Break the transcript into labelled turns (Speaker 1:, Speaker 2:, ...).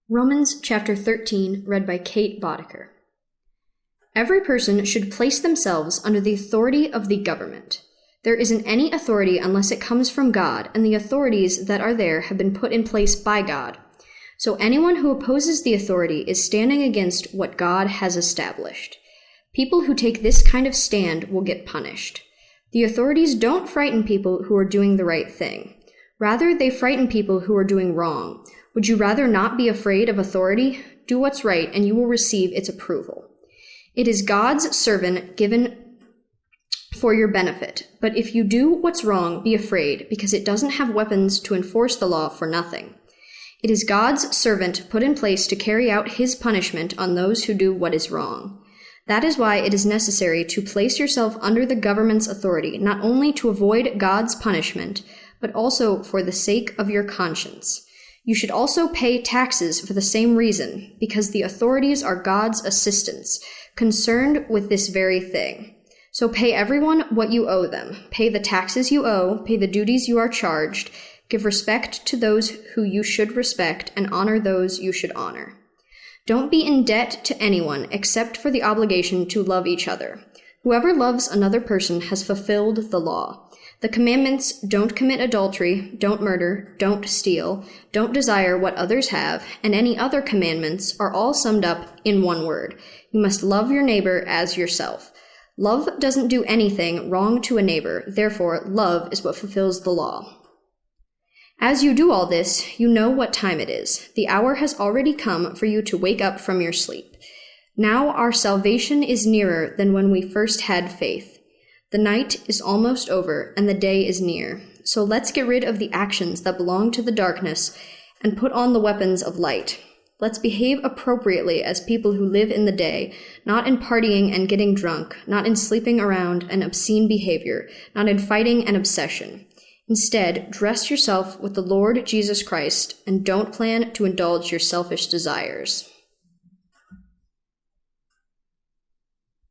Speaker 1: Romans chapter 13, read by Kate Bodiker. Every person should place themselves under the authority of the government. There isn't any authority unless it comes from God, and the authorities that are there have been put in place by God. So anyone who opposes the authority is standing against what God has established. People who take this kind of stand will get punished. The authorities don't frighten people who are doing the right thing. Rather, they frighten people who are doing wrong. Would you rather not be afraid of authority? Do what's right, and you will receive its approval. It is God's servant given for your benefit. But if you do what's wrong, be afraid, because it doesn't have weapons to enforce the law for nothing. It is God's servant put in place to carry out his punishment on those who do what is wrong. That is why it is necessary to place yourself under the government's authority, not only to avoid God's punishment, but also for the sake of your conscience. You should also pay taxes for the same reason, because the authorities are God's assistants, concerned with this very thing. So pay everyone what you owe them. Pay the taxes you owe, pay the duties you are charged, give respect to those who you should respect, and honor those you should honor. Don't be in debt to anyone except for the obligation to love each other. Whoever loves another person has fulfilled the law. The commandments: don't commit adultery, don't murder, don't steal, don't desire what others have, and any other commandments are all summed up in one word. You must love your neighbor as yourself. Love doesn't do anything wrong to a neighbor, therefore love is what fulfills the law. As you do all this, you know what time it is. The hour has already come for you to wake up from your sleep. Now our salvation is nearer than when we first had faith. The night is almost over, and the day is near. So let's get rid of the actions that belong to the darkness and put on the weapons of light. Let's behave appropriately as people who live in the day, not in partying and getting drunk, not in sleeping around and obscene behavior, not in fighting and obsession. Instead, dress yourself with the Lord Jesus Christ and don't plan to indulge your selfish desires.